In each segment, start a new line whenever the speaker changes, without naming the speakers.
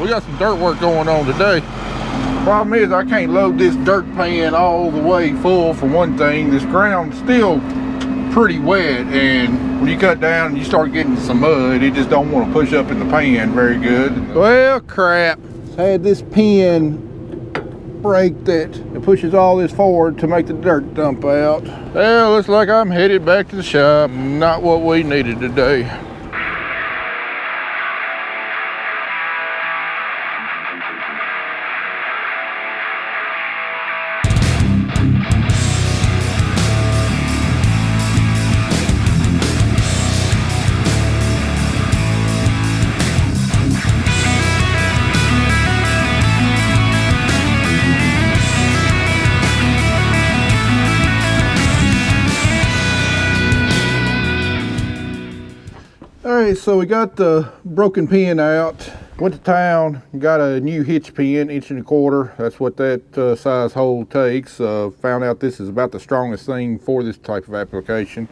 We got some dirt work going on today. Problem is I can't load this dirt pan all the way full for one thing. This ground's still pretty wet, and when you cut down and you start getting some mud, it just don't want to push up in the pan very good. Well, crap. I had this pin brake that pushes all this forward to make the dirt dump out. Well, looks like I'm headed back to the shop. Not what we needed today. Alright, so we got the broken pin out. Went to town, got a new hitch pin, 1.25 inches. That's what that size hole takes. Found out this is about the strongest thing for this type of application.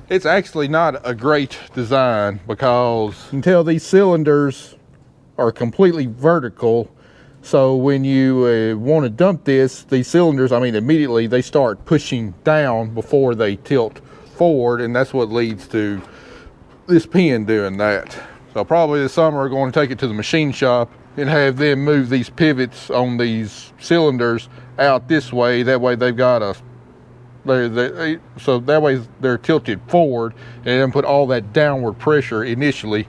It's actually not a great design because you can tell these cylinders are completely vertical. So when you want to dump this, these cylinders, I mean, immediately they start pushing down before they tilt forward, and that's what leads to this pin doing that. So probably this summer we're going to take it to the machine shop and have them move these pivots on these cylinders out this way. That way they've got a, so that way they're tilted forward, and then put all that downward pressure initially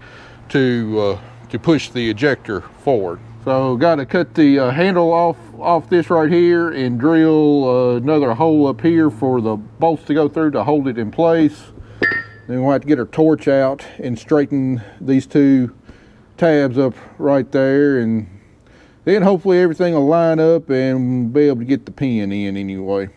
to push the ejector forward. So got to cut the handle off this right here and drill another hole up here for the bolts to go through to hold it in place. Then we'll have to get our torch out and straighten these two tabs up right there, and then hopefully everything will line up and be able to get the pin in anyway.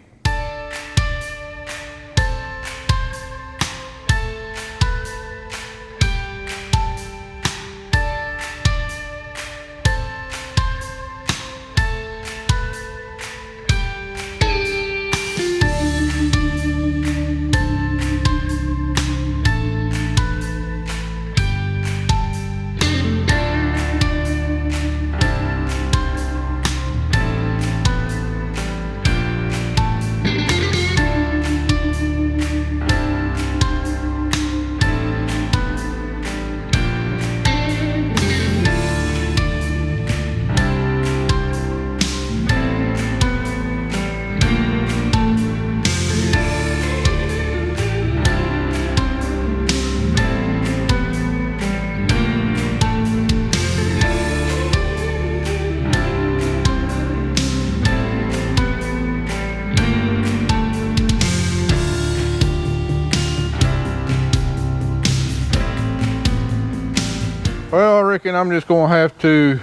Well, I reckon I'm just gonna have to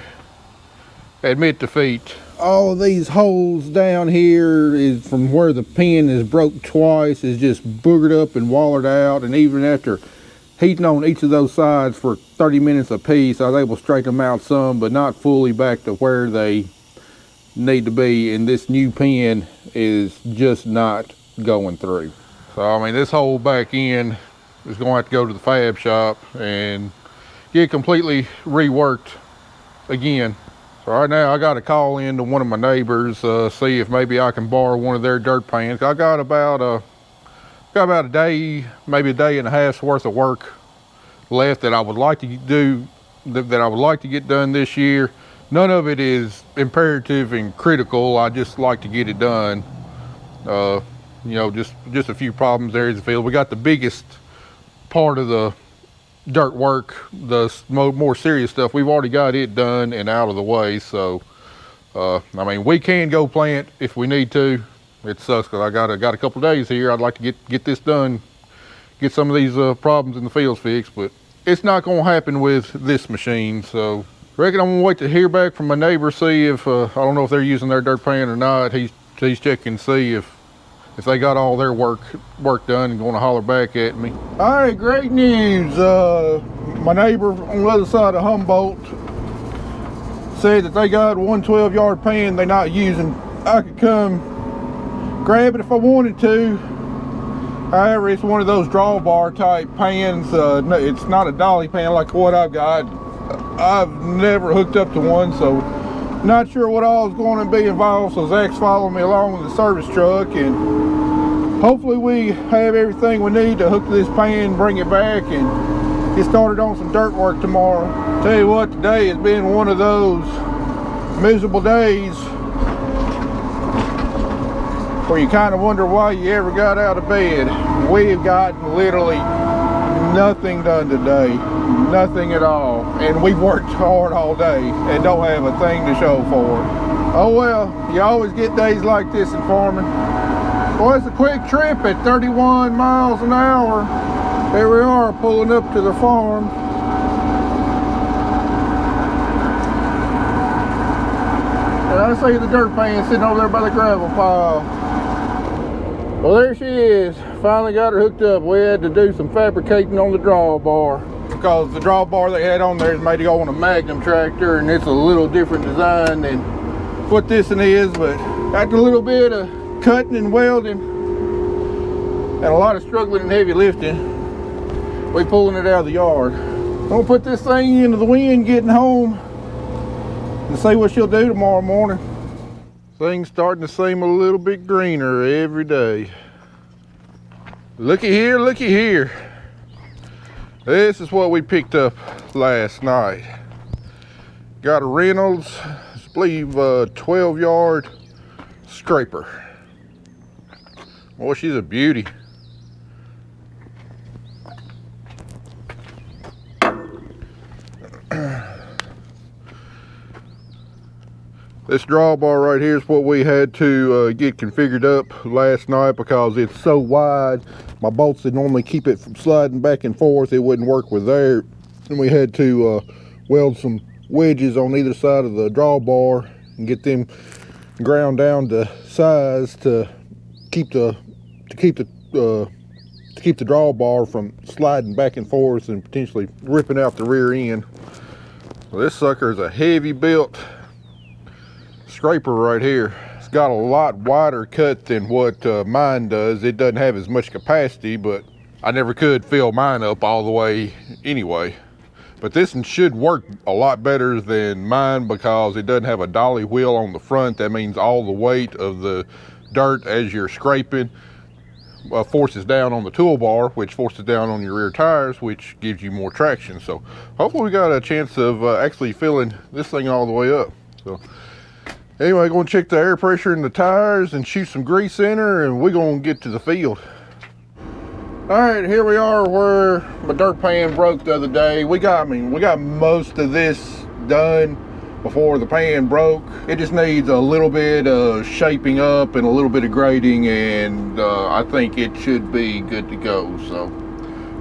admit defeat. All of these holes down here is from where the pin is broke twice, is just boogered up and wallered out, and even after heating on each of those sides for 30 minutes a piece, I was able to straighten them out some, but not fully back to where they need to be, and this new pin is just not going through. So I mean, this whole back end is going to have to go to the fab shop and get completely reworked again. So right now I got to call in to one of my neighbors, see if maybe I can borrow one of their dirt pans. I got about a day, maybe a day and a half's worth of work left that I would like to do, that I would like to get done this year. None of it is imperative and critical. I just like to get it done. You know, just a few problems there in the field. We got the biggest part of the dirt work, the more serious stuff, we've already got it done and out of the way. So I mean, we can go plant if we need to. It sucks because I got a couple of days here. I'd like to get this done, get some of these problems in the fields fixed, but it's not going to happen with this machine. So I reckon I'm gonna wait to hear back from my neighbor, see if I don't know if they're using their dirt pan or not. He's checking to see if they got all their work done and going to holler back at me. All right, great news. My neighbor on the other side of Humboldt said that they got one 12-yard pan they're not using. I could come grab it if I wanted to. However, it's one of those drawbar type pans. It's not a dolly pan like what I've got. I've never hooked up to one, so not sure what all is going to be involved. So Zach's following me along with the service truck, and hopefully we have everything we need to hook this pan, bring it back, and get started on some dirt work tomorrow. Tell you what, today has been one of those miserable days where you kind of wonder why you ever got out of bed. We've gotten literally nothing done today, nothing at all, and we've worked hard all day and don't have a thing to show for it. Oh well, you always get days like this in farming. Well, it's a quick trip at 31 miles an hour. There we are, pulling up to the farm. And I see the dirt pan sitting over there by the gravel pile. Well, there she is. Finally got her hooked up. We had to do some fabricating on the drawbar because the drawbar they had on there is made to go on a Magnum tractor, and it's a little different design than what this one is. But after a little bit of cutting and welding and a lot of struggling and heavy lifting, we pulling it out of the yard. I'm gonna put this thing into the wind getting home and see what she'll do tomorrow morning. Things starting to seem a little bit greener every day. Looky here, looky here. This is what we picked up last night. Got a Reynolds, I believe 12-yard scraper. Boy, she's a beauty. This drawbar right here is what we had to get configured up last night because it's so wide. My bolts that normally keep it from sliding back and forth, it wouldn't work with there. And we had to weld some wedges on either side of the drawbar and get them ground down to size to keep the drawbar from sliding back and forth and potentially ripping out the rear end. Well, this sucker is a heavy built scraper right here. It's got a lot wider cut than what mine does. It doesn't have as much capacity, but I never could fill mine up all the way anyway. But this one should work a lot better than mine because it doesn't have a dolly wheel on the front. That means all the weight of the dirt as you're scraping forces down on the toolbar, which forces down on your rear tires, which gives you more traction. So hopefully we got a chance of actually filling this thing all the way up. So anyway, going to check the air pressure in the tires and shoot some grease in her, and we're going to get to the field. All right, here we are where my dirt pan broke the other day. We got most of this done before the pan broke. It just needs a little bit of shaping up and a little bit of grading, and I think it should be good to go. So,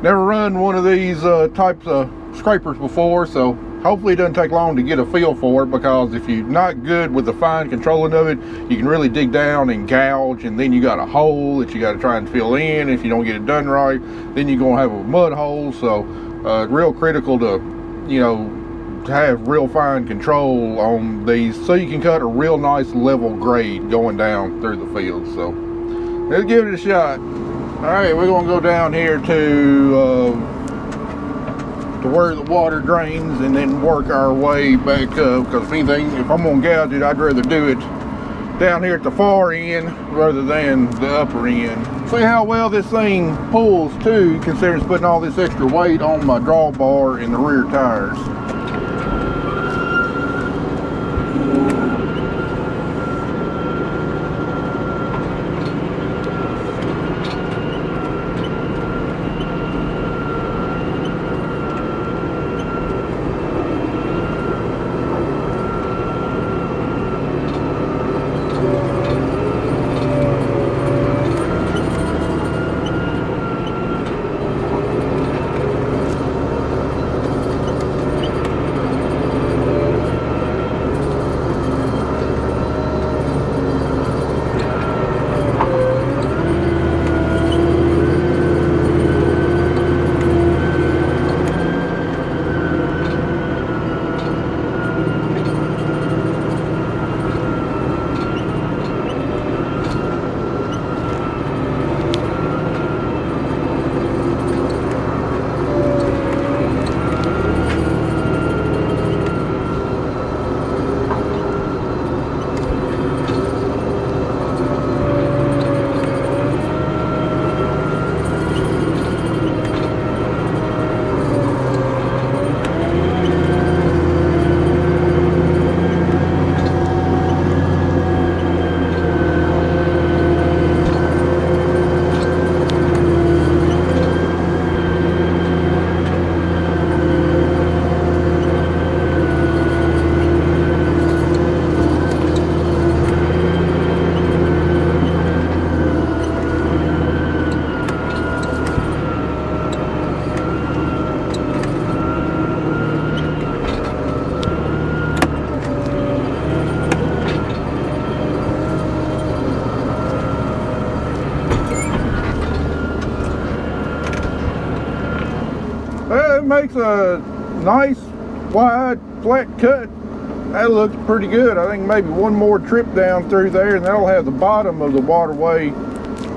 never run one of these types of scrapers before, so hopefully it doesn't take long to get a feel for it, because if you're not good with the fine controlling of it, you can really dig down and gouge, and then you got a hole that you got to try and fill in. If you don't get it done right, then you're going to have a mud hole. So real critical to, to have real fine control on these so you can cut a real nice level grade going down through the field. So let's give it a shot. All right, we're going to go down here to where the water drains and then work our way back up, because if I'm gonna gouge it, I'd rather do it down here at the far end rather than the upper end. See how well this thing pulls too, considering it's putting all this extra weight on my drawbar and the rear tires. makes a nice wide flat cut. That looks pretty good. I think maybe one more trip down through there and that'll have the bottom of the waterway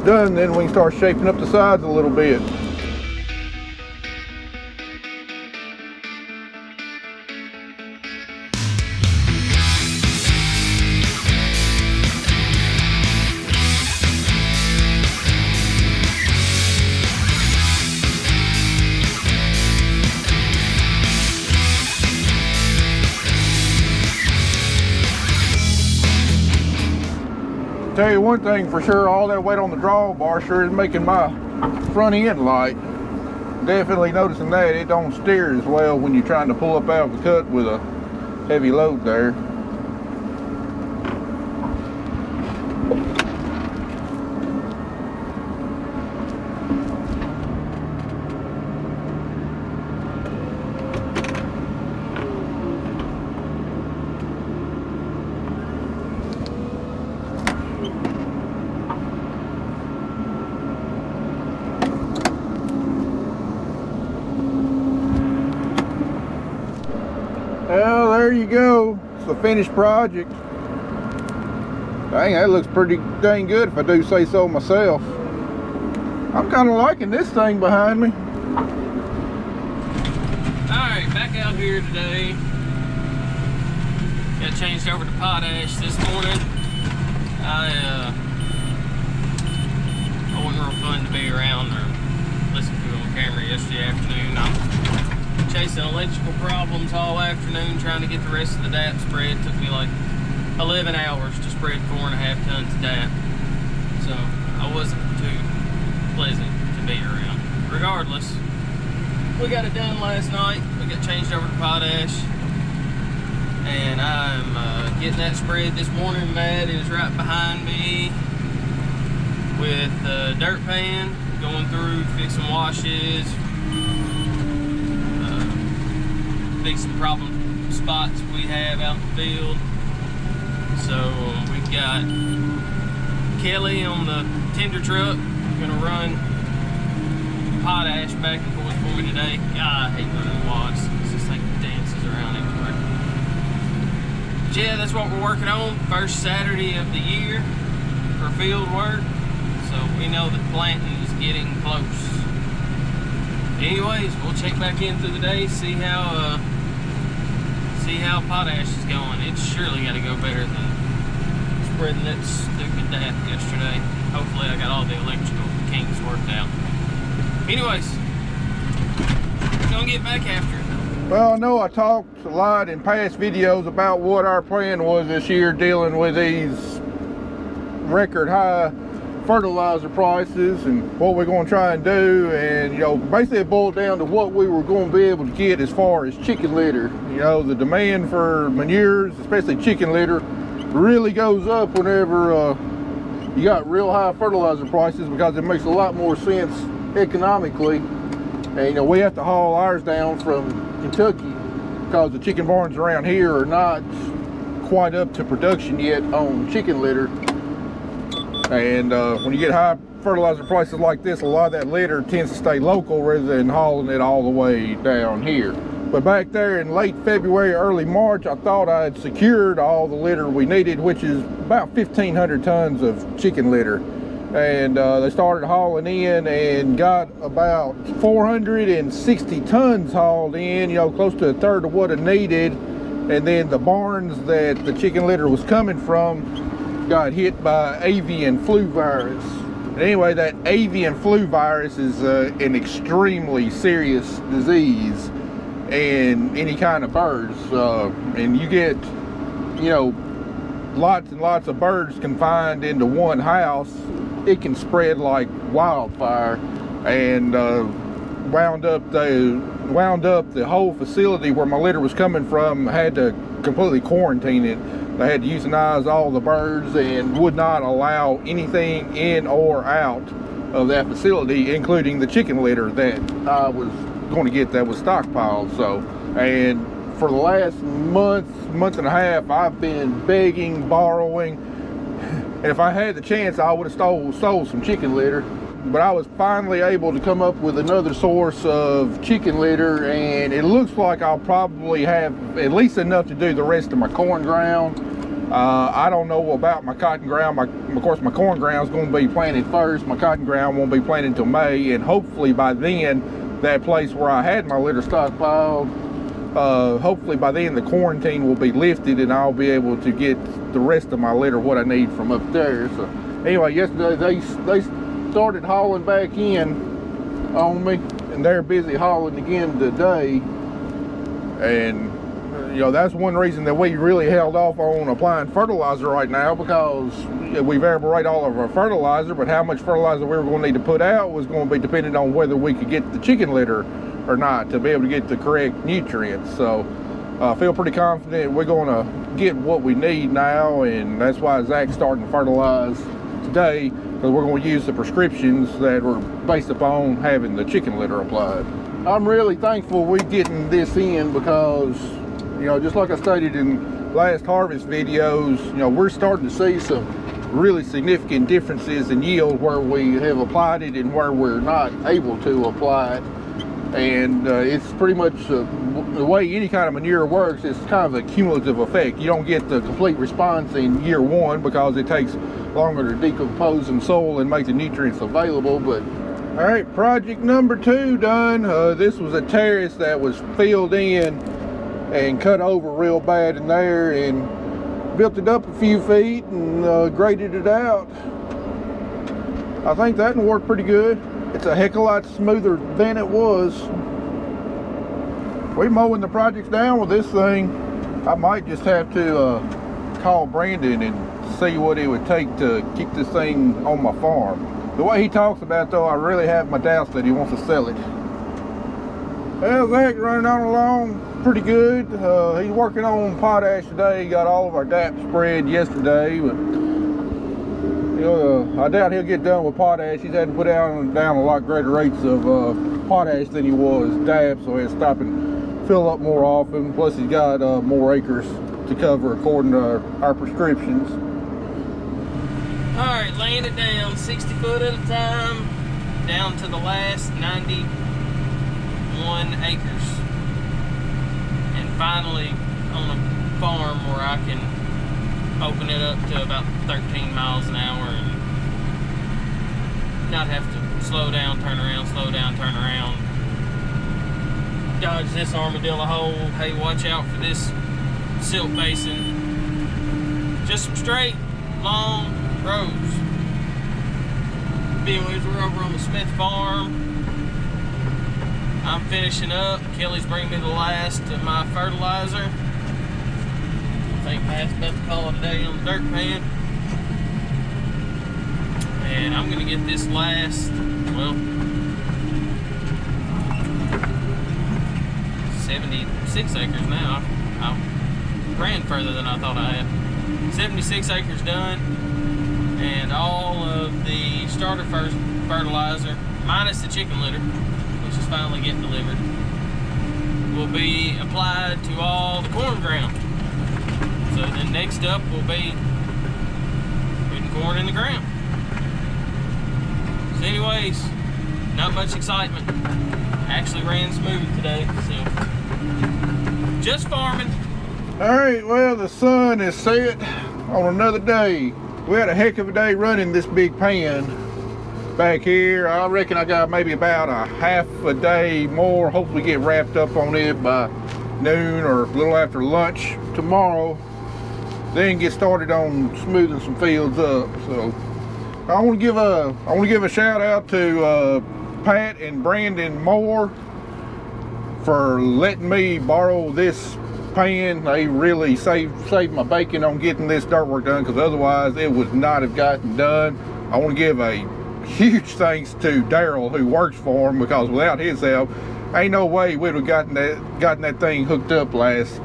done. Then we can start shaping up the sides a little bit. Tell you one thing for sure, all that weight on the drawbar sure is making my front end light. Definitely noticing that it don't steer as well when you're trying to pull up out of the cut with a heavy load there. Well, there you go. It's a finished project. Dang, that looks pretty dang good if I do say so myself. I'm kind of liking this thing behind me.
Alright, back out here today. Got changed over to potash this morning. It wasn't real fun to be around or listen to on camera yesterday afternoon. I'm chasing electrical problems all afternoon trying to get the rest of the DAP spread. It took me like 11 hours to spread 4.5 tons of DAP. So I wasn't too pleasant to be around. Regardless, we got it done last night. We got changed over to potash. And I'm getting that spread this morning. Matt is right behind me with the dirt pan, going through, fixing washes, fixing problem spots we have out in the field. So we've got Kelly on the tender truck, gonna run potash back and forth for me today. God, I hate running wads. This thing dances around everywhere. But yeah, that's what we're working on. First Saturday of the year for field work. So we know that planting is getting close. Anyways, we'll check back in through the day, see how potash is going. It's surely got to go better than spreading that stupid DAP yesterday. Hopefully I got all the electrical kinks worked out. Anyways, gonna get back after it.
Well, I know I talked a lot in past videos about what our plan was this year dealing with these record high fertilizer prices and what we're going to try and do, and basically it boiled down to what we were going to be able to get as far as chicken litter. The demand for manures, especially chicken litter, really goes up whenever you got real high fertilizer prices, because it makes a lot more sense economically. And we have to haul ours down from Kentucky because the chicken barns around here are not quite up to production yet on chicken litter. And when you get high fertilizer prices like this, a lot of that litter tends to stay local rather than hauling it all the way down here. But back there in late February, early March, I thought I had secured all the litter we needed, which is about 1,500 tons of chicken litter. And they started hauling in and got about 460 tons hauled in, close to a third of what it needed. And then the barns that the chicken litter was coming from got hit by avian flu virus. And anyway, that avian flu virus is an extremely serious disease in any kind of birds, and you get lots and lots of birds confined into one house. It can spread like wildfire, and wound up the whole facility where my litter was coming from. Had to completely quarantine it. They had to euthanize all the birds and would not allow anything in or out of that facility, including the chicken litter that I was going to get that was stockpiled. So, and for the last month and a half, I've been begging, borrowing, and if I had the chance, I would have stole some chicken litter. but I was finally able to come up with another source of chicken litter, and it looks like I'll probably have at least enough to do the rest of my corn ground. I don't know about my cotton ground. Of course, my corn ground is going to be planted first. My cotton ground won't be planted until May, and hopefully by then, that place where I had my litter stockpiled, hopefully by then the quarantine will be lifted and I'll be able to get the rest of my litter what I need from up there. So anyway, yesterday they started hauling back in on me, and they're busy hauling again today. And you know, that's one reason that we really held off on applying fertilizer right now, because we've aerated all of our fertilizer, but how much fertilizer we were going to need to put out was going to be dependent on whether we could get the chicken litter or not to be able to get the correct nutrients. So I feel pretty confident we're going to get what we need now, and that's why Zach's starting to fertilize today, because we're going to use the prescriptions that were based upon having the chicken litter applied. I'm really thankful we're getting this in, because you know, just like I stated in last harvest videos, you know, we're starting to see some really significant differences in yield where we have applied it and where we're not able to apply it. And it's pretty much the way any kind of manure works. It's kind of a cumulative effect. You don't get the complete response in year one because it takes longer to decompose in soil and make the nutrients available. But all right, project number 2 done. This was a terrace that was filled in and cut over real bad in there, and built it up a few feet and graded it out. I think that one worked pretty good. It's a heck of a lot smoother than it was. We're mowing the projects down with this thing. I might just have to call Brandon and see what it would take to keep this thing on my farm. The way he talks about it, though, I really have my doubts that he wants to sell it. Well, Zach's running on along pretty good. He's working on potash today. He got all of our DAP spread yesterday, but you know, I doubt he'll get done with potash. He's had to put down a lot greater rates of potash than he was DAP, so he'll stop and fill up more often. Plus, he's got more acres to cover according to our prescriptions.
All right, laying it down 60 foot at a time, down to the last 91 acres. And finally on a farm where I can open it up to about 13 miles an hour and not have to slow down, turn around, slow down, turn around, dodge this armadillo hole. Hey, watch out for this silt basin. Just some straight, long rows. Anyways, we're over on the Smith farm. I'm finishing up. Kelly's bringing me the last of my fertilizer. I think Pat's about to call it a day on the dirt pan. And I'm gonna get this last, well, 76 acres now. I ran further than I thought I had. 76 acres done, and all of the starter fertilizer, minus the chicken litter, which is finally getting delivered, will be applied to all the corn ground. So then next up will be putting corn in the ground. So anyways, not much excitement. Actually ran smooth today, so just farming.
All right, well, the sun is set on another day. We had a heck of a day running this big pan back here. I reckon I got maybe about a half a day more. Hopefully get wrapped up on it by noon or a little after lunch tomorrow. Then get started on smoothing some fields up. So I want to give a shout out to Pat and Brandon Moore for letting me borrow this pan. They really saved my bacon on getting this dirt work done, because otherwise it would not have gotten done. I want to give a huge thanks to Daryl, who works for him, because without his help, ain't no way we'd have gotten that thing hooked up last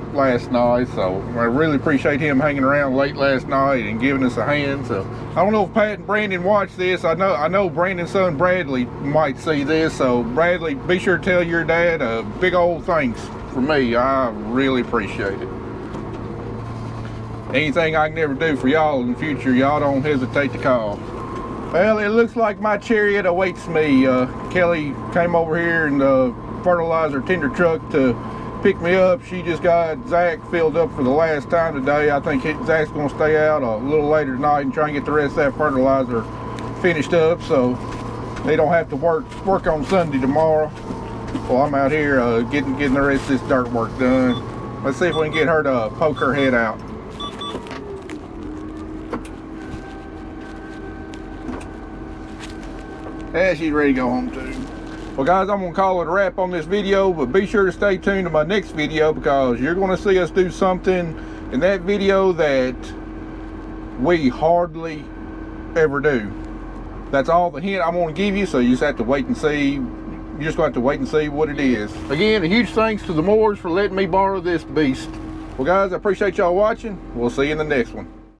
night. So I really appreciate him hanging around late last night and giving us a hand. So I don't know if Pat and Brandon watch this. I know Brandon's son Bradley might see this. So Bradley, be sure to tell your dad a big old thanks from me. I really appreciate it. Anything I can ever do for y'all in the future, y'all don't hesitate to call. Well, it looks like my chariot awaits me. Kelly came over here in the fertilizer tender truck to pick me up. She just got Zach filled up for the last time today. I think Zach's going to stay out a little later tonight and try and get the rest of that fertilizer finished up, so they don't have to work on Sunday tomorrow. Well, I'm out here getting the rest of this dirt work done. Let's see if we can get her to poke her head out. Yeah, she's ready to go home too. Well guys, I'm gonna call it a wrap on this video, but be sure to stay tuned to my next video because you're gonna see us do something in that video that we hardly ever do. That's all the hint I'm gonna give you, so you just have to wait and see. You're just gonna have to wait and see what it is. Again, a huge thanks to the Moores for letting me borrow this beast. Well guys, I appreciate y'all watching. We'll see you in the next one.